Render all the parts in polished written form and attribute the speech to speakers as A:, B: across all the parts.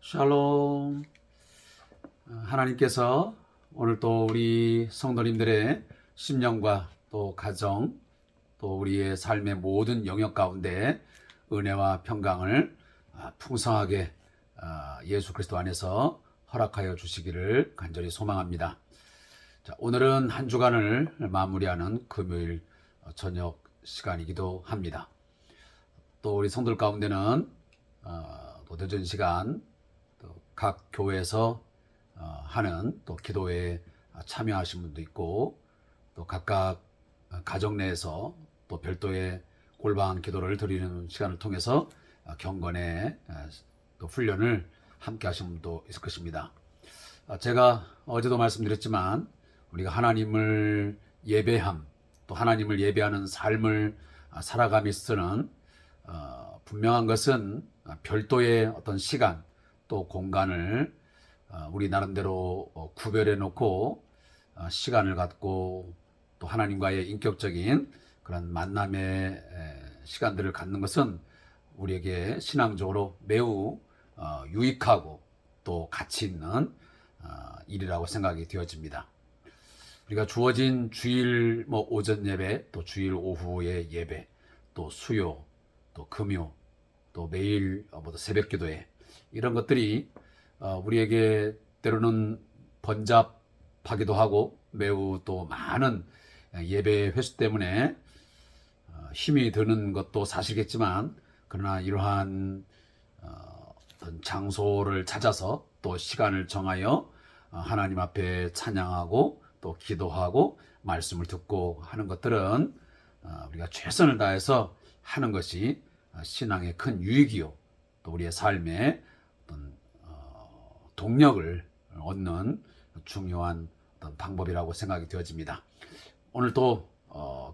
A: 샬롬. 하나님께서 오늘 또 우리 성도님들의 심령과 또 가정 또 우리의 삶의 모든 영역 가운데 은혜와 평강을 풍성하게 예수 그리스도 안에서 허락하여 주시기를 간절히 소망합니다. 자, 오늘은 한 주간을 마무리하는 금요일 저녁 시간이기도 합니다. 또 우리 성도들 가운데는 또 늦은 시간 각 교회에서 하는 또 기도에 참여하신 분도 있고 또 각각 가정 내에서 또 별도의 골방 기도를 드리는 시간을 통해서 경건의 또 훈련을 함께 하신 분도 있을 것입니다. 제가 어제도 말씀드렸지만 우리가 하나님을 예배함 또 하나님을 예배하는 삶을 살아감에 있어서는 분명한 것은 별도의 어떤 시간 또 공간을 우리 나름대로 구별해 놓고 시간을 갖고 또 하나님과의 인격적인 그런 만남의 시간들을 갖는 것은 우리에게 신앙적으로 매우 유익하고 또 가치 있는 일이라고 생각이 되어집니다. 우리가 주어진 주일 오전 예배 또 주일 오후의 예배 또 수요 또 금요 또 매일 새벽 기도회 이런 것들이 우리에게 때로는 번잡하기도 하고 매우 또 많은 예배 횟수 때문에 힘이 드는 것도 사실이겠지만 그러나 이러한 어떤 장소를 찾아서 또 시간을 정하여 하나님 앞에 찬양하고 또 기도하고 말씀을 듣고 하는 것들은 우리가 최선을 다해서 하는 것이 신앙의 큰 유익이요 또 우리의 삶에 어떤 동력을 얻는 중요한 어떤 방법이라고 생각이 되어집니다. 오늘 또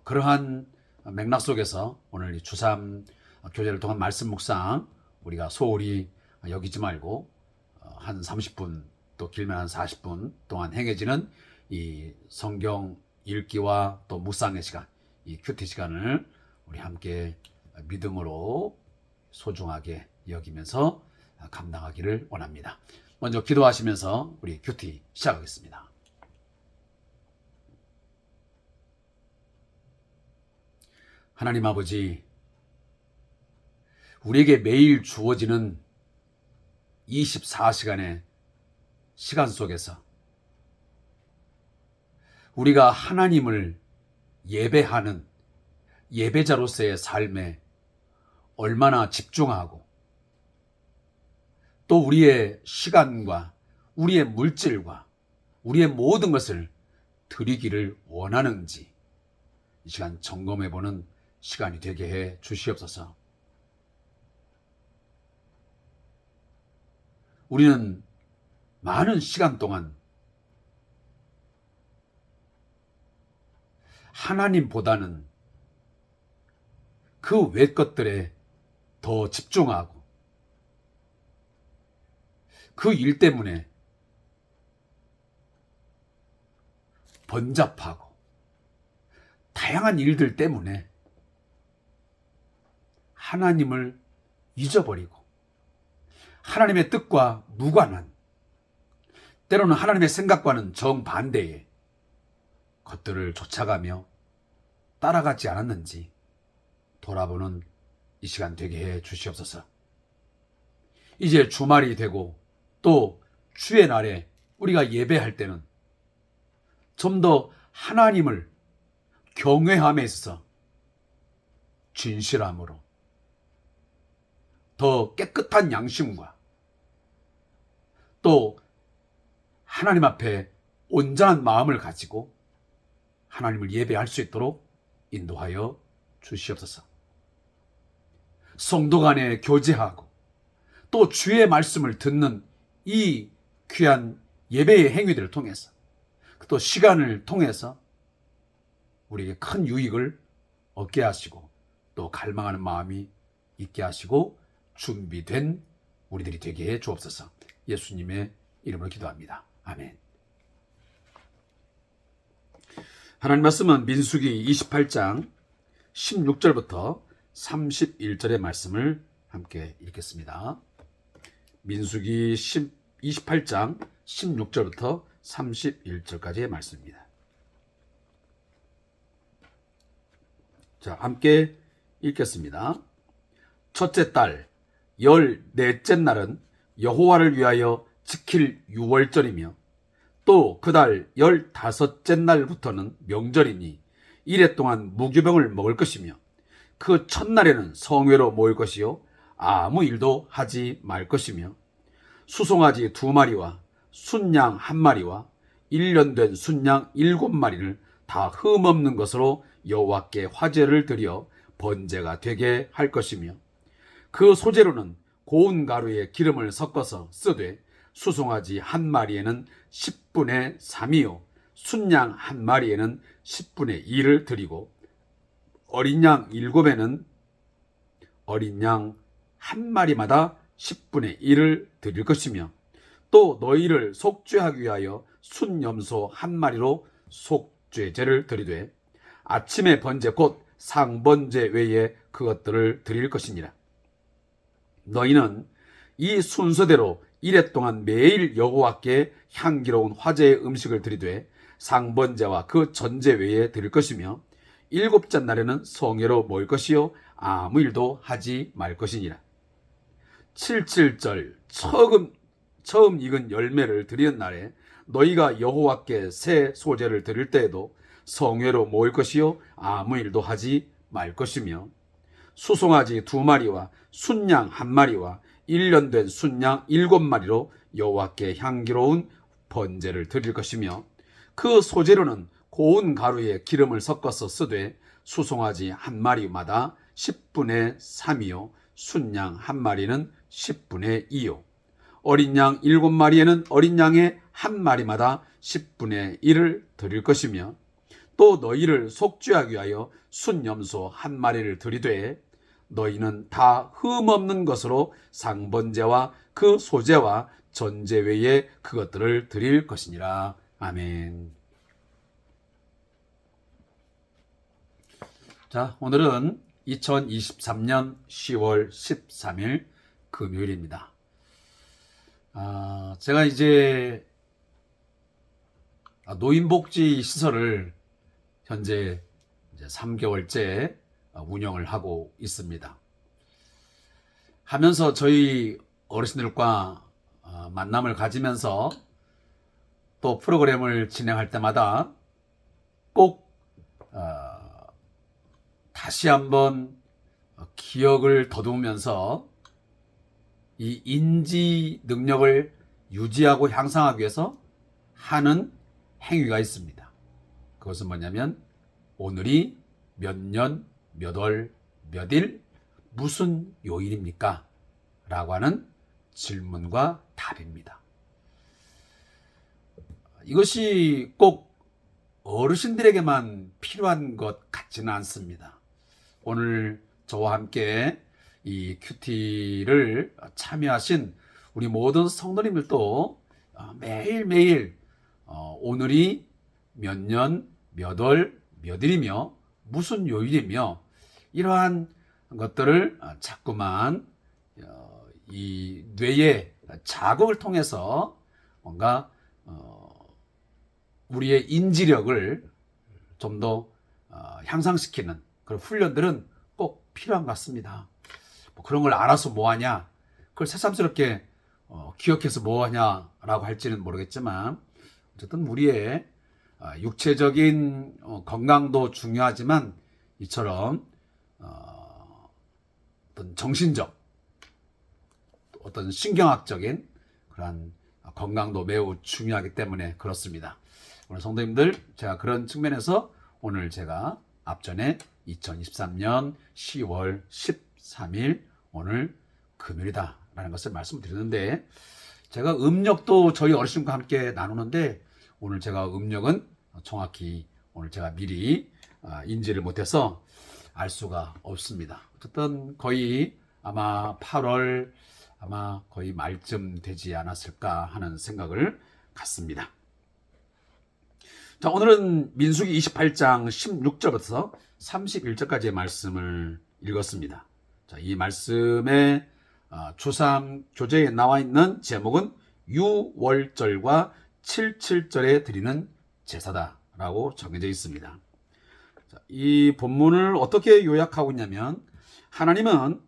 A: 그러한 맥락 속에서 오늘 이 주3 교제를 통한 말씀 묵상 우리가 소홀히 여기지 말고 한 30분 또 길면 한 40분 동안 행해지는 이 성경 읽기와 또 묵상의 시간, 이 큐티 시간을 우리 함께 믿음으로 소중하게 여기면서 감당하기를 원합니다. 먼저 기도하시면서 우리 큐티 시작하겠습니다. 하나님 아버지, 우리에게 매일 주어지는 24시간의 시간 속에서 우리가 하나님을 예배하는 예배자로서의 삶에 얼마나 집중하고 또 우리의 시간과 우리의 물질과 우리의 모든 것을 드리기를 원하는지 이 시간 점검해보는 시간이 되게 해 주시옵소서. 우리는 많은 시간 동안 하나님보다는 그 외 것들에 더 집중하고 그 일 때문에 번잡하고 다양한 일들 때문에 하나님을 잊어버리고 하나님의 뜻과 무관한 때로는 하나님의 생각과는 정반대의 것들을 쫓아가며 따라가지 않았는지 돌아보는 이 시간 되게 해 주시옵소서. 이제 주말이 되고 또 주의 날에 우리가 예배할 때는 좀 더 하나님을 경외함에 있어서 진실함으로 더 깨끗한 양심과 또 하나님 앞에 온전한 마음을 가지고 하나님을 예배할 수 있도록 인도하여 주시옵소서. 성도 간에 교제하고 또 주의 말씀을 듣는 이 귀한 예배의 행위들을 통해서 또 시간을 통해서 우리에게 큰 유익을 얻게 하시고 또 갈망하는 마음이 있게 하시고 준비된 우리들이 되게 해 주옵소서. 예수님의 이름으로 기도합니다. 아멘. 하나님 말씀은 민수기 28장 16절부터 31절의 말씀을 함께 읽겠습니다. 민수기 28장 16절부터 31절까지의 말씀입니다. 자, 함께 읽겠습니다. 첫째 달 14째 날은 여호와를 위하여 지킬 유월절이며 또 그 달 15째 날부터는 명절이니 이래 동안 무교병을 먹을 것이며 그 첫날에는 성회로 모일 것이요 아무 일도 하지 말 것이며 수송아지 2마리와 순양 1마리와 1년 된 순양 7마리를 다 흠없는 것으로 여호와께 화제를 드려 번제가 되게 할 것이며 그 소재로는 고운 가루에 기름을 섞어서 쓰되 수송아지 1마리에는 10분의 3이요 순양 1마리에는 10분의 2를 드리고 어린 양 7에는 어린 양 1마리마다 10분의 1을 드릴 것이며 또 너희를 속죄하기 위하여 순염소 1마리로 속죄제를 드리되 아침의 번제 곧 상번제 외에 그것들을 드릴 것이니라. 너희는 이 순서대로 이래 동안 매일 여호와께 향기로운 화제의 음식을 드리되 상번제와 그 전제 외에 드릴 것이며 7째 날에는 성회로 모일 것이요 아무 일도 하지 말 것이니라. 77절 처음 익은 열매를 드리는 날에 너희가 여호와께 새 소제를 드릴 때에도 성회로 모일 것이요 아무 일도 하지 말 것이며 수송아지 2마리와 순양 1마리와 1년 된 순양 7마리로 여호와께 향기로운 번제를 드릴 것이며 그 소재로는 고운 가루에 기름을 섞어서 쓰되 수송아지 1마리마다 10분의 3이요 순양 1마리는 10분의 2요 어린 양 7마리에는 어린 양의 1마리마다 10분의 1을 드릴 것이며 또 너희를 속죄하기 위하여 순염소 1마리를 드리되 너희는 다 흠없는 것으로 상번제와 그 소제와 전제 외에 그것들을 드릴 것이니라. 아멘. 자, 오늘은 2023년 10월 13일 금요일입니다. 제가 이제 노인복지 시설을 현재 이제 3개월째 운영을 하고 있습니다. 하면서 저희 어르신들과 만남을 가지면서 또 프로그램을 진행할 때마다 꼭 다시 한번 기억을 더듬으면서 이 인지 능력을 유지하고 향상하기 위해서 하는 행위가 있습니다. 그것은 뭐냐면 오늘이 몇 년, 몇 월, 몇 일, 무슨 요일입니까? 라고 하는 질문과 답입니다. 이것이 꼭 어르신들에게만 필요한 것 같지는 않습니다. 오늘 저와 함께 이 큐티를 참여하신 우리 모든 성도님들도 매일매일 오늘이 몇 년, 몇 월, 몇 일이며 무슨 요일이며 이러한 것들을 자꾸만 이 뇌의 자극을 통해서 뭔가 우리의 인지력을 좀 더 향상시키는 그런 훈련들은 꼭 필요한 것 같습니다. 뭐 그런 걸 알아서 뭐하냐, 그걸 새삼스럽게 기억해서 뭐하냐라고 할지는 모르겠지만 어쨌든 우리의 육체적인 건강도 중요하지만 이처럼 어떤 정신적, 어떤 신경학적인 그런 건강도 매우 중요하기 때문에 그렇습니다. 오늘 성도님들, 제가 그런 측면에서 오늘 제가 앞전에 2023년 10월 13일 오늘 금요일이다 라는 것을 말씀드렸는데, 제가 음력도 저희 어르신과 함께 나누는데 오늘 제가 음력은 정확히 오늘 제가 미리 인지를 못해서 알 수가 없습니다. 어쨌든 거의 아마 8월 아마 거의 말쯤 되지 않았을까 하는 생각을 갖습니다. 자, 오늘은 민수기 28장 16절부터 31절까지의 말씀을 읽었습니다. 자, 이 말씀의 주상 교재에 나와 있는 제목은 유월절과 칠칠절에 드리는 제사다라고 정해져 있습니다. 이 본문을 어떻게 요약하고 있냐면, 하나님은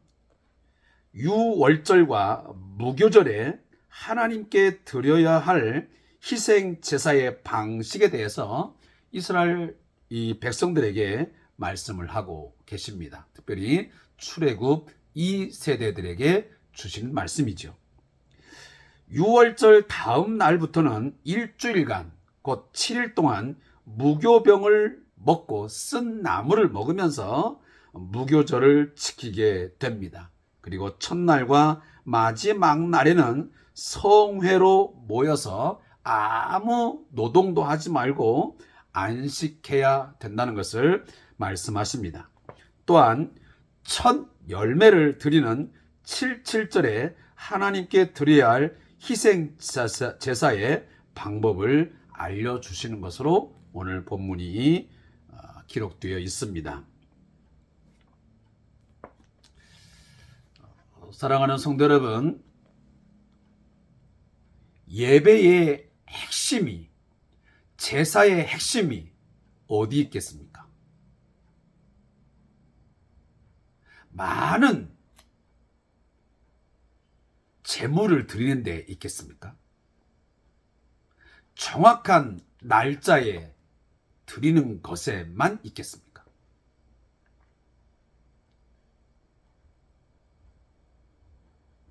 A: 유월절과 무교절에 하나님께 드려야 할 희생 제사의 방식에 대해서 이스라엘 이 백성들에게 말씀을 하고 계십니다. 특별히 출애굽 2세대들에게 주신 말씀이죠. 유월절 다음 날부터는 일주일간 곧 7일 동안 무교병을 먹고 쓴 나물을 먹으면서 무교절을 지키게 됩니다. 그리고 첫날과 마지막 날에는 성회로 모여서 아무 노동도 하지 말고 안식해야 된다는 것을 말씀하십니다. 또한 첫 열매를 드리는 칠칠절에 하나님께 드려야 할 희생 제사의 방법을 알려주시는 것으로 오늘 본문이 기록되어 있습니다. 사랑하는 성도 여러분, 예배의 핵심이, 제사의 핵심이 어디 있겠습니까? 많은 제물을 드리는 데 있겠습니까? 정확한 날짜에 드리는 것에만 있겠습니까?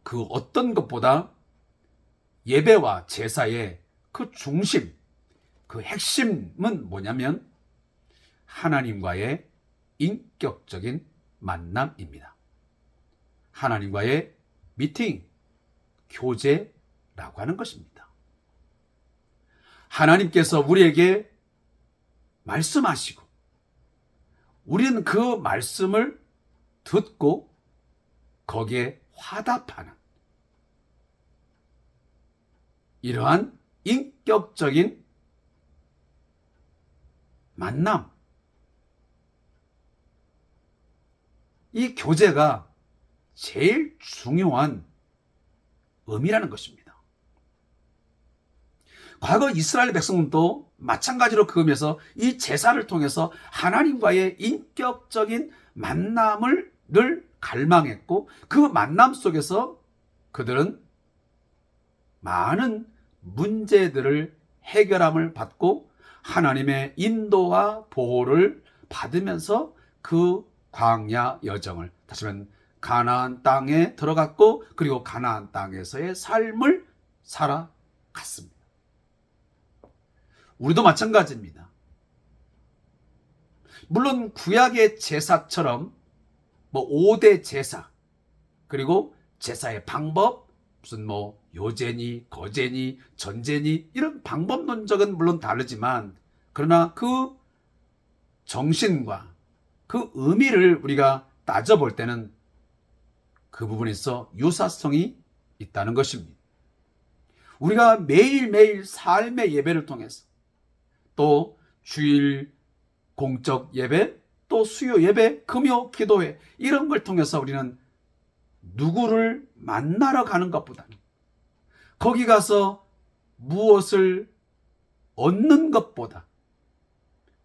A: 그 어떤 것보다 예배와 제사의 그 중심, 그 핵심은 뭐냐면 하나님과의 인격적인 만남입니다. 하나님과의 미팅, 교제라고 하는 것입니다. 하나님께서 우리에게 말씀하시고 우리는 그 말씀을 듣고 거기에 화답하는 이러한 인격적인 만남, 이 교제가 제일 중요한 의미라는 것입니다. 과거 이스라엘 백성도 마찬가지로 그 의미에서 이 제사를 통해서 하나님과의 인격적인 만남을 늘 갈망했고, 그 만남 속에서 그들은 많은 문제들을 해결함을 받고 하나님의 인도와 보호를 받으면서 그 광야 여정을, 다시 말하면 가나안 땅에 들어갔고, 그리고 가나안 땅에서의 삶을 살아갔습니다. 우리도 마찬가지입니다. 물론 구약의 제사처럼 5대 제사, 그리고 제사의 방법, 무슨 요제니, 거제니, 전제니, 이런 방법론적은 물론 다르지만, 그러나 그 정신과 그 의미를 우리가 따져볼 때는 그 부분에서 유사성이 있다는 것입니다. 우리가 매일매일 삶의 예배를 통해서, 또 주일 공적 예배, 또 수요 예배, 금요 기도회, 이런 걸 통해서 우리는 누구를 만나러 가는 것보다는 거기 가서 무엇을 얻는 것보다,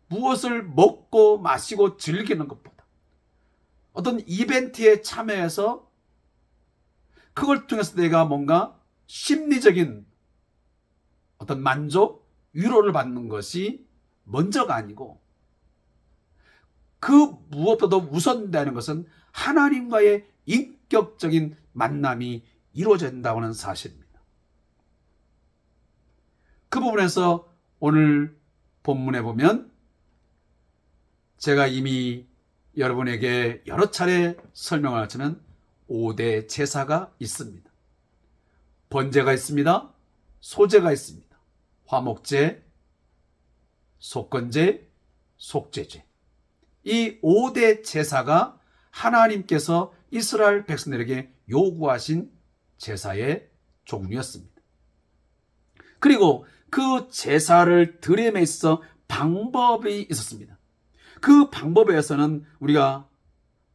A: 무엇을 먹고 마시고 즐기는 것보다, 어떤 이벤트에 참여해서 그걸 통해서 내가 뭔가 심리적인 어떤 만족, 위로를 받는 것이 먼저가 아니고, 그 무엇보다도 우선되는 것은 하나님과의 인격적인 만남이 이루어진다고 하는 사실입니다. 그 부분에서 오늘 본문에 보면 제가 이미 여러분에게 여러 차례 설명을 하지만 5대 제사가 있습니다. 번제가 있습니다. 소제가 있습니다. 화목제, 속건제, 속죄제. 이 5대 제사가 하나님께서 이스라엘 백성들에게 요구하신 제사의 종류였습니다. 그리고 그 제사를 드림에 있어 방법이 있었습니다. 그 방법에서는 우리가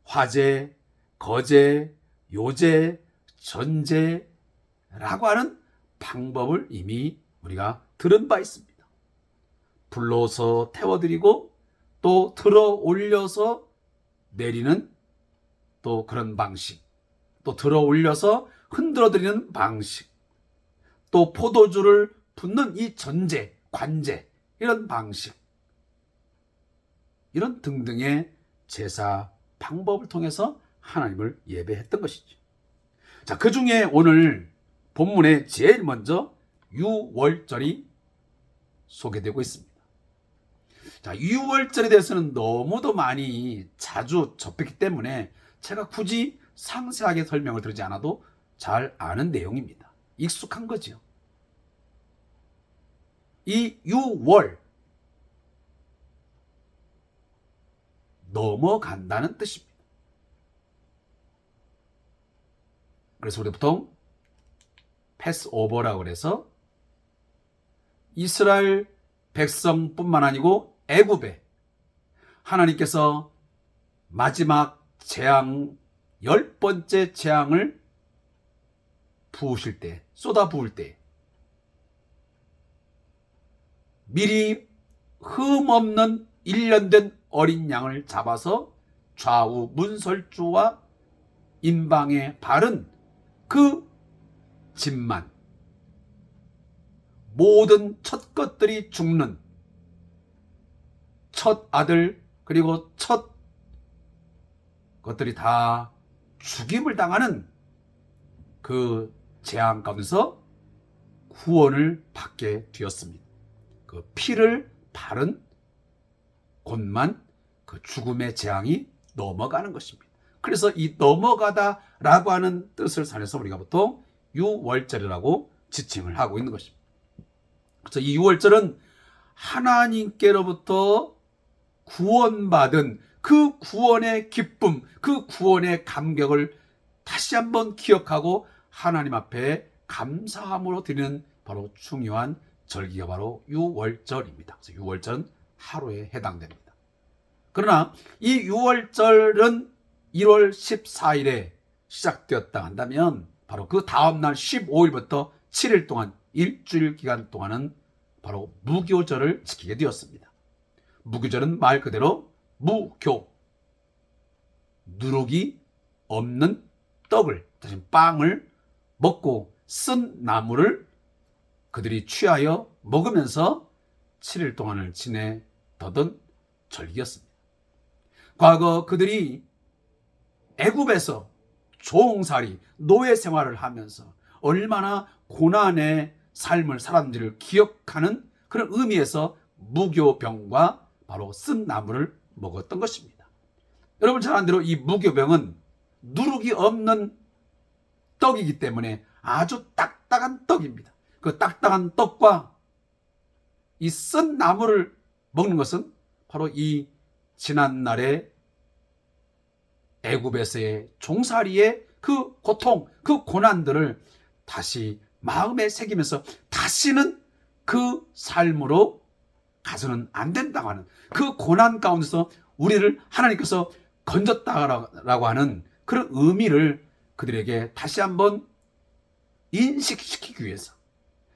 A: 화제, 거제, 요제, 전제라고 하는 방법을 이미 우리가 들은 바 있습니다. 불러서 태워드리고 또 들어 올려서 내리는 또 그런 방식, 또 들어 올려서 흔들어 드리는 방식, 또 포도주를 붓는 이 전제, 관제, 이런 방식, 이런 등등의 제사 방법을 통해서 하나님을 예배했던 것이죠. 자, 그 중에 오늘 본문에 제일 먼저 유월절이 소개되고 있습니다. 자, 유월절에 대해서는 너무도 많이 자주 접했기 때문에 제가 굳이 상세하게 설명을 드리지 않아도 잘 아는 내용입니다. 익숙한 거죠. 이 유월, 넘어간다는 뜻입니다. 그래서 우리 보통 패스오버라고 그래서 이스라엘 백성뿐만 아니고 애굽에 하나님께서 마지막 재앙, 10번째 재앙을 부으실 때, 쏟아 부을 때 미리 흠없는 1년 된 어린 양을 잡아서 좌우 문설주와 인방에 바른 그 집만, 모든 첫 것들이 죽는 첫 아들 그리고 첫 것들이 다 죽임을 당하는 그 재앙 가운데서 구원을 받게 되었습니다. 그 피를 바른 곳만 그 죽음의 재앙이 넘어가는 것입니다. 그래서 이 넘어가다라고 하는 뜻을 살려서 우리가 보통 유월절이라고 지칭을 하고 있는 것입니다. 그래서 이 유월절은 하나님께로부터 구원받은 그 구원의 기쁨, 그 구원의 감격을 다시 한번 기억하고 하나님 앞에 감사함으로 드리는 바로 중요한 절기가 바로 유월절입니다. 그래서 유월절은 하루에 해당됩니다. 그러나 이 유월절은 1월 14일에 시작되었다 한다면 바로 그 다음날 15일부터 7일 동안 일주일 기간 동안은 바로 무교절을 지키게 되었습니다. 무교절은 말 그대로 무교, 누룩이 없는 떡을, 다시 빵을 먹고 쓴 나물을 그들이 취하여 먹으면서 7일 동안을 지내던 절기였습니다. 과거 그들이 애굽에서 종살이, 노예 생활을 하면서 얼마나 고난의 삶을 살았는지를 기억하는 그런 의미에서 무교병과 바로 쓴 나물을 먹었던 것입니다. 여러분 잘 아는 대로 이 무교병은 누룩이 없는 떡이기 때문에 아주 딱딱한 떡입니다. 그 딱딱한 떡과 이 쓴 나물을 먹는 것은 바로 이 지난날의 애굽에서의 종살이의 그 고통, 그 고난들을 다시 마음에 새기면서 다시는 그 삶으로 가서는 안 된다고 하는 그 고난 가운데서 우리를 하나님께서 건졌다라고 하는 그런 의미를 그들에게 다시 한번 인식시키기 위해서,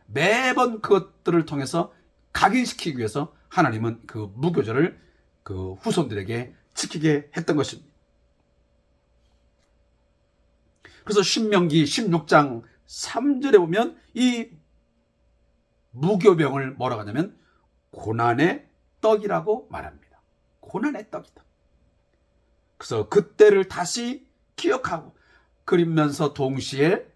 A: 매번 그것들을 통해서 각인시키기 위해서 하나님은 그 무교절을 그 후손들에게 지키게 했던 것입니다. 그래서 신명기 16장 3절에 보면 이 무교병을 뭐라고 하냐면 고난의 떡이라고 말합니다. 고난의 떡이다. 그래서 그때를 다시 기억하고 그리면서 동시에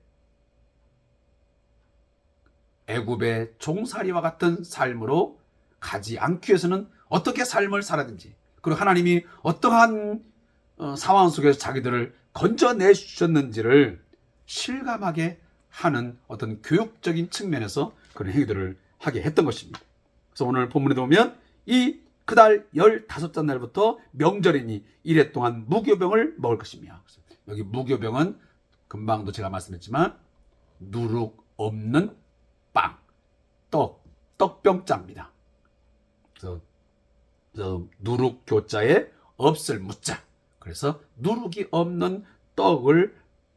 A: 애굽의 종살이와 같은 삶으로 가지 않기 위해서는 어떻게 삶을 살아든지, 그리고 하나님이 어떠한 상황 속에서 자기들을 건져내 주셨는지를 실감하게 하는 어떤 교육적인 측면에서 그런 행위들을 하게 했던 것입니다. 그래서 오늘 본문에 보면 이 그달 15째 날부터 명절이니 이래 동안 무교병을 먹을 것이며, 여기 무교병은 금방도 제가 말씀했지만 누룩 없는 빵, 떡병자입니다. 그래서 누룩 교자에 없을 무자, 그래서 누룩이 없는 떡을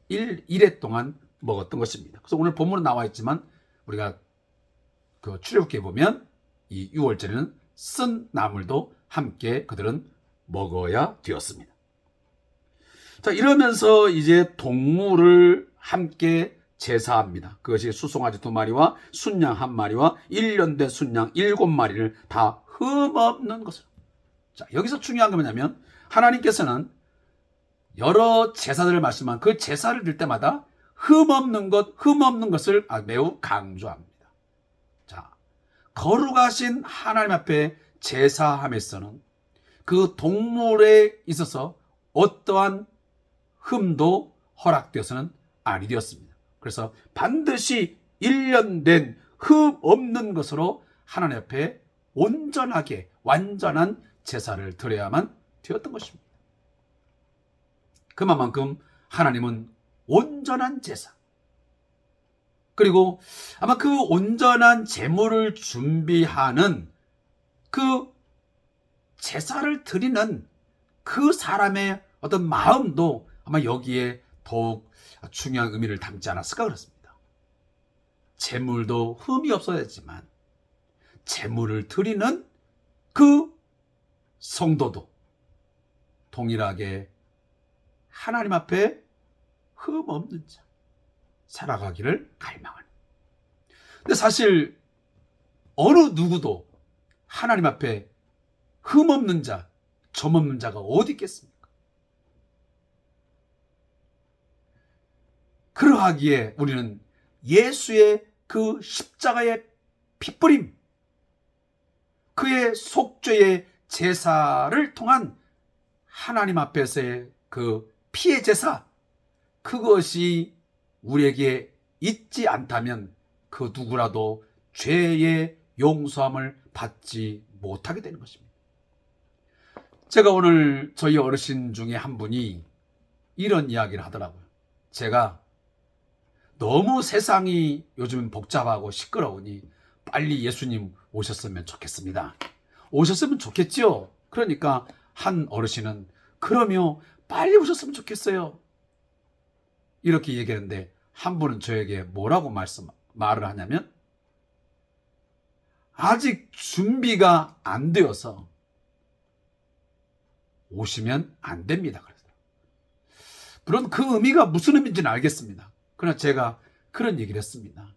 A: 1회 동안 먹었던 것입니다. 그래서 오늘 본문은 나와 있지만 우리가 그 출애굽기에 보면 이 유월절에는 쓴 나물도 함께 그들은 먹어야 되었습니다. 자, 이러면서 이제 동물을 함께 제사합니다. 그것이 수송아지 2마리와 순양 1마리와 1년 된 순양 7마리를 다 흠없는 것으로. 자, 여기서 중요한 게 뭐냐면 하나님께서는 여러 제사들을 말씀한 그 제사를 드릴 때마다 흠없는 것을 매우 강조합니다. 자, 거룩하신 하나님 앞에 제사함에서는 그 동물에 있어서 어떠한 흠도 허락되어서는 아니 되었습니다. 그래서 반드시 1년 된 흠 없는 것으로 하나님 앞에 온전하게 완전한 제사를 드려야만 되었던 것입니다. 그만큼 하나님은 온전한 제사, 그리고 아마 그 온전한 제물을 준비하는 그 제사를 드리는 그 사람의 어떤 마음도 아마 여기에 더욱 중요한 의미를 담지 않았을까 그렇습니다. 제물도 흠이 없어야 되지만 제물을 드리는 그 성도도 동일하게 하나님 앞에 흠 없는 자 살아가기를 갈망하는. 근데 사실 어느 누구도 하나님 앞에 흠 없는 자, 점 없는 자가 어디 있겠습니까? 그러하기에 우리는 예수의 그 십자가의 핏부림, 그의 속죄의 제사를 통한 하나님 앞에서의 그 피의 제사, 그것이 우리에게 있지 않다면 그 누구라도 죄의 용서함을 받지 못하게 되는 것입니다. 제가 오늘 저희 어르신 중에 한 분이 이런 이야기를 하더라고요. 제가 너무 세상이 요즘 복잡하고 시끄러우니 빨리 예수님 오셨으면 좋겠습니다. 오셨으면 좋겠죠. 그러니까 한 어르신은 그러면 빨리 오셨으면 좋겠어요. 이렇게 얘기하는데 한 분은 저에게 뭐라고 말을 하냐면 아직 준비가 안 되어서 오시면 안 됩니다. 그래서 물론 그 의미가 무슨 의미인지는 알겠습니다. 그러나 제가 그런 얘기를 했습니다.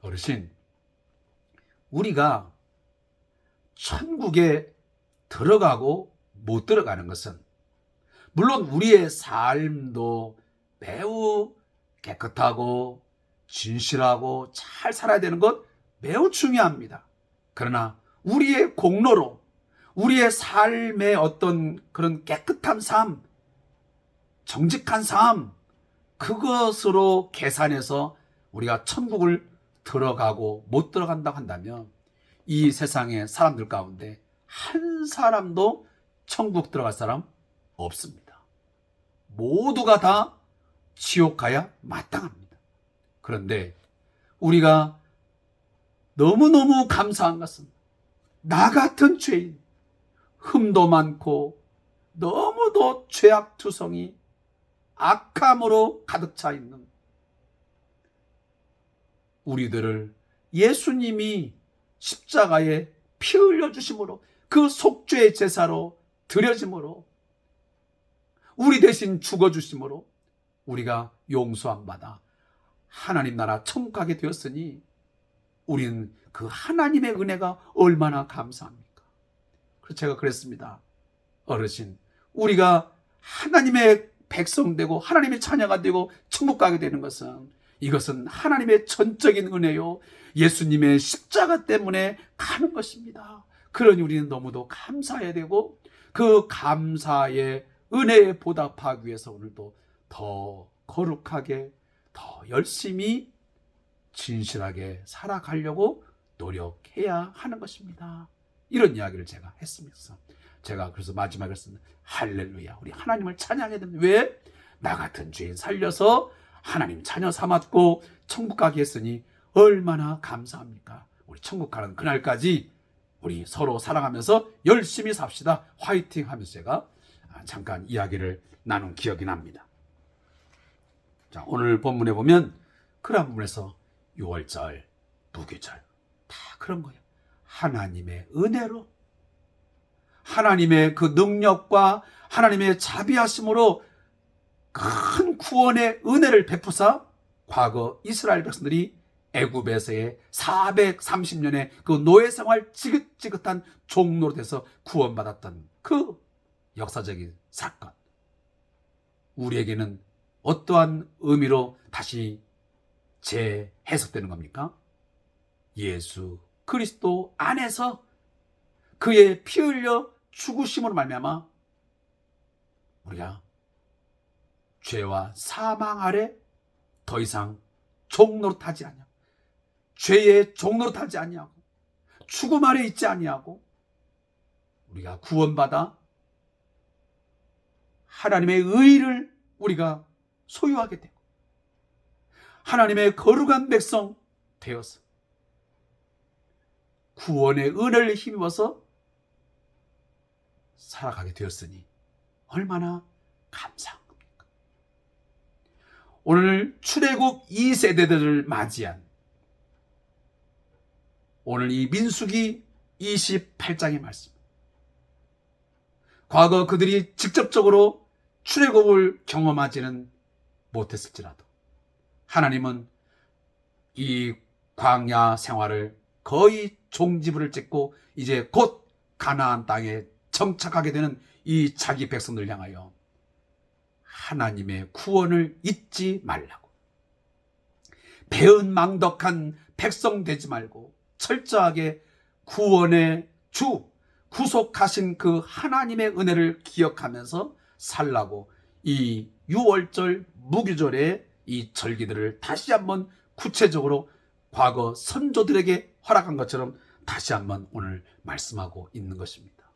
A: 어르신, 우리가 천국에 들어가고 못 들어가는 것은 물론 우리의 삶도 매우 깨끗하고 진실하고 잘 살아야 되는 것 매우 중요합니다. 그러나 우리의 공로로 우리의 삶의 어떤 그런 깨끗한 삶, 정직한 삶, 그것으로 계산해서 우리가 천국을 들어가고 못 들어간다고 한다면 이 세상의 사람들 가운데 한 사람도 천국 들어갈 사람 없습니다. 모두가 다 지옥 가야 마땅합니다. 그런데 우리가 너무너무 감사한 것은 나 같은 죄인, 흠도 많고 너무도 죄악투성이 악함으로 가득 차 있는 우리들을 예수님이 십자가에 피 흘려 주심으로 그 속죄의 제사로 드려짐으로 우리 대신 죽어 주심으로 우리가 용서함 받아 하나님 나라 천국 가게 되었으니 우리는 그 하나님의 은혜가 얼마나 감사합니까? 그래서 제가 그랬습니다. 어르신, 우리가 하나님의 백성 되고 하나님의 자녀가 되고 천국 가게 되는 것은 이것은 하나님의 전적인 은혜요, 예수님의 십자가 때문에 가는 것입니다. 그러니 우리는 너무도 감사해야 되고 그 감사의 은혜에 보답하기 위해서 오늘도 더 거룩하게, 더 열심히 진실하게 살아가려고 노력해야 하는 것입니다. 이런 이야기를 제가 했습니다. 제가 그래서 마지막에 했습니다. 할렐루야, 우리 하나님을 찬양해야 됩니다. 왜? 나 같은 죄인 살려서 하나님 자녀 삼았고 천국 가게 했으니 얼마나 감사합니까? 우리 천국 가는 그날까지 우리 서로 사랑하면서 열심히 삽시다. 화이팅 하면서 제가 잠깐 이야기를 나눈 기억이 납니다. 자, 오늘 본문에 보면 그런 부분에서 6월절, 무교절 다 그런 거예요. 하나님의 은혜로, 하나님의 그 능력과 하나님의 자비하심으로 큰 구원의 은혜를 베푸사 과거 이스라엘 백성들이 애굽에서의 430년의 그 노예 생활 지긋지긋한 종노릇에서 구원받았던 그 역사적인 사건, 우리에게는 어떠한 의미로 다시 재해석되는 겁니까? 예수 그리스도 안에서 그의 피 흘려 죽으심으로 말미암아 우리가 죄와 사망 아래 더 이상 종노릇하지 아니하고, 죄의 종노릇하지 아니하고, 죽음 아래 있지 아니하고, 우리가 구원받아 하나님의 의를 우리가 소유하게 되고 하나님의 거룩한 백성 되어서 구원의 은혜를 힘입어서 살아가게 되었으니 얼마나 감사한 겁니까? 오늘 출애굽 2세대들을 맞이한 오늘 이 민수기 28장의 말씀, 과거 그들이 직접적으로 출애굽을 경험하지는 못했을지라도 하나님은 이 광야 생활을 거의 종지부를 찍고 이제 곧 가나안 땅에 정착하게 되는 이 자기 백성들 향하여 하나님의 구원을 잊지 말라고, 배은망덕한 백성 되지 말고 철저하게 구원의 주, 구속하신 그 하나님의 은혜를 기억하면서 살라고 이 6월절 무교절의 이 절기들을 다시 한번 구체적으로 과거 선조들에게 허락한 것처럼 다시 한번 오늘 말씀하고 있는 것입니다.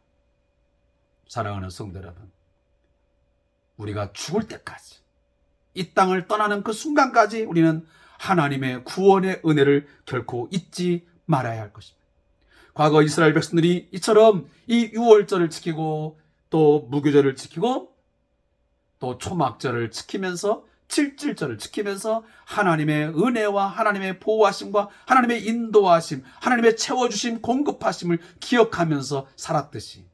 A: 사랑하는 성도 여러분, 우리가 죽을 때까지, 이 땅을 떠나는 그 순간까지 우리는 하나님의 구원의 은혜를 결코 잊지 말아야 할 것입니다. 과거 이스라엘 백성들이 이처럼 이 6월절을 지키고 또 무교절을 지키고 또 초막절을 지키면서 7.7절을 지키면서 하나님의 은혜와 하나님의 보호하심과 하나님의 인도하심, 하나님의 채워주심, 공급하심을 기억하면서 살았듯이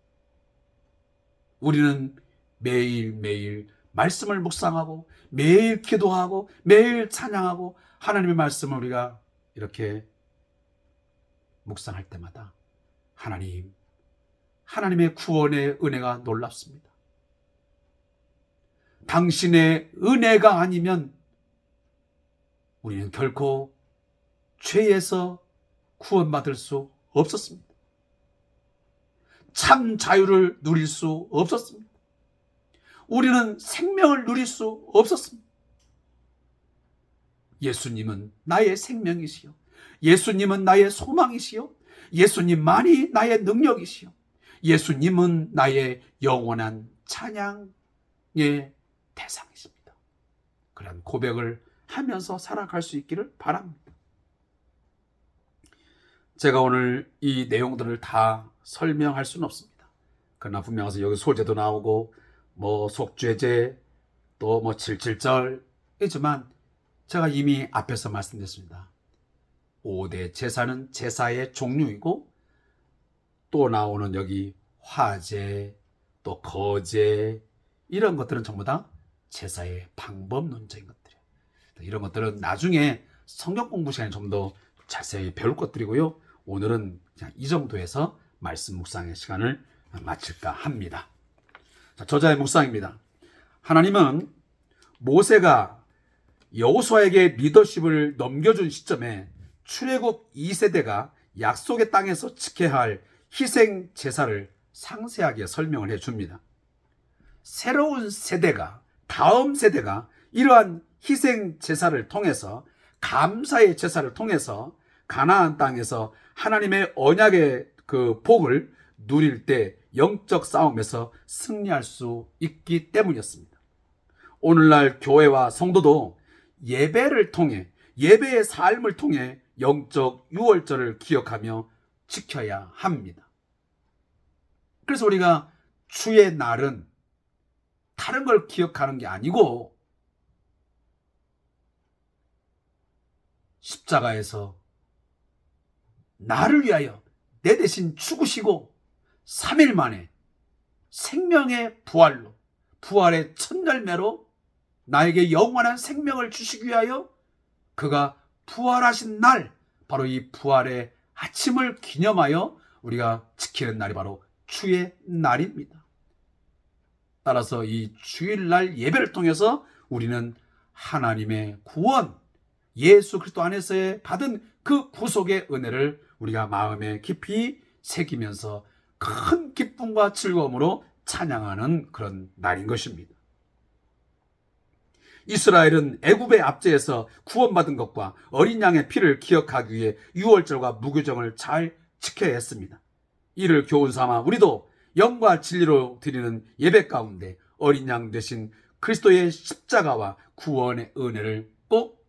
A: 우리는 매일매일 말씀을 묵상하고 매일 기도하고 매일 찬양하고 하나님의 말씀을 우리가 이렇게 묵상할 때마다 하나님의 구원의 은혜가 놀랍습니다. 당신의 은혜가 아니면 우리는 결코 죄에서 구원받을 수 없었습니다. 참 자유를 누릴 수 없었습니다. 우리는 생명을 누릴 수 없었습니다. 예수님은 나의 생명이시요, 예수님은 나의 소망이시요, 예수님만이 나의 능력이시요, 예수님은 나의 영원한 찬양의 대상이십니다. 그런 고백을 하면서 살아갈 수 있기를 바랍니다. 제가 오늘 이 내용들을 다 설명할 수는 없습니다. 그러나 분명해서 여기 소제도 나오고 속죄제 또 7.7절이지만 제가 이미 앞에서 말씀드렸습니다. 5대 제사는 제사의 종류이고 또 나오는 여기 화제 또 거제 이런 것들은 전부 다 제사의 방법론적인 것들이에요. 이런 것들은 나중에 성경 공부 시간에 좀 더 자세히 배울 것들이고요. 오늘은 그냥 이 정도에서 말씀 묵상의 시간을 마칠까 합니다. 자, 저자의 묵상입니다. 하나님은 모세가 여호수아에게 리더십을 넘겨준 시점에 출애굽 2세대가 약속의 땅에서 지켜야 할 희생 제사를 상세하게 설명을 해줍니다. 새로운 세대가, 다음 세대가 이러한 희생 제사를 통해서, 감사의 제사를 통해서 가나안 땅에서 하나님의 언약의 그 복을 누릴 때 영적 싸움에서 승리할 수 있기 때문이었습니다. 오늘날 교회와 성도도 예배를 통해, 예배의 삶을 통해 영적 유월절을 기억하며 지켜야 합니다. 그래서 우리가 주의 날은 다른 걸 기억하는 게 아니고 십자가에서 나를 위하여 내 대신 죽으시고 3일 만에 생명의 부활로, 부활의 첫 열매로 나에게 영원한 생명을 주시기 위하여 그가 부활하신 날, 바로 이 부활의 아침을 기념하여 우리가 지키는 날이 바로 주의 날입니다. 따라서 이 주일날 예배를 통해서 우리는 하나님의 구원, 예수 그리스도 안에서의 받은 그 구속의 은혜를 우리가 마음에 깊이 새기면서 큰 기쁨과 즐거움으로 찬양하는 그런 날인 것입니다. 이스라엘은 애굽의 압제에서 구원받은 것과 어린 양의 피를 기억하기 위해 유월절과 무교정을 잘 지켜야 했습니다. 이를 교훈 삼아 우리도 영과 진리로 드리는 예배 가운데 어린 양 대신 그리스도의 십자가와 구원의 은혜를 꼭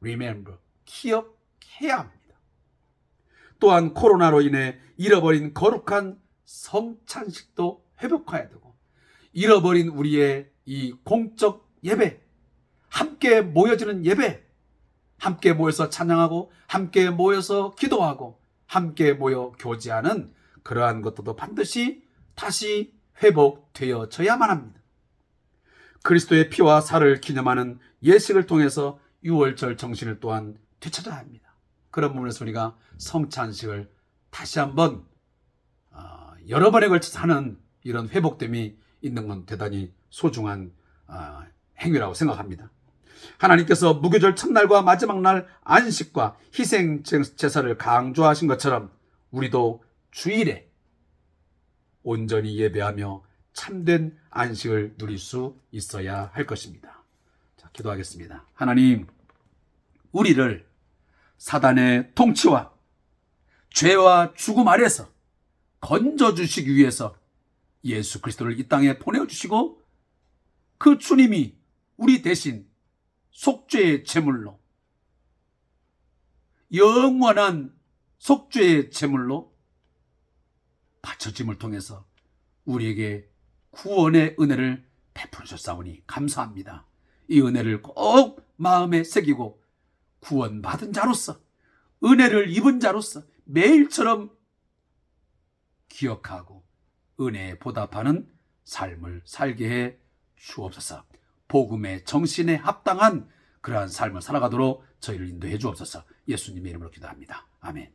A: remember, 기억해야 합니다. 또한 코로나로 인해 잃어버린 거룩한 성찬식도 회복해야 되고, 잃어버린 우리의 이 공적 예배, 함께 모여지는 예배, 함께 모여서 찬양하고 함께 모여서 기도하고 함께 모여 교제하는 그러한 것들도 반드시 다시 회복되어져야만 합니다. 그리스도의 피와 살을 기념하는 예식을 통해서 유월절 정신을 또한 되찾아야 합니다. 그런 부분에서 우리가 성찬식을 다시 한번 여러 번에 걸쳐서 하는 이런 회복됨이 있는 건 대단히 소중한 행위라고 생각합니다. 하나님께서 무교절 첫날과 마지막 날 안식과 희생 제사를 강조하신 것처럼 우리도 주일에 온전히 예배하며 참된 안식을 누릴 수 있어야 할 것입니다. 자, 기도하겠습니다. 하나님, 우리를 사단의 통치와 죄와 죽음 아래서 건져주시기 위해서 예수 그리스도를 이 땅에 보내주시고, 그 주님이 우리 대신 속죄의 제물로, 영원한 속죄의 제물로 바쳐짐을 통해서 우리에게 구원의 은혜를 베풀으셨사오니 감사합니다. 이 은혜를 꼭 마음에 새기고 구원받은 자로서, 은혜를 입은 자로서 매일처럼 기억하고 은혜에 보답하는 삶을 살게 해 주옵소서. 복음의 정신에 합당한 그러한 삶을 살아가도록 저희를 인도해 주옵소서. 예수님의 이름으로 기도합니다. 아멘.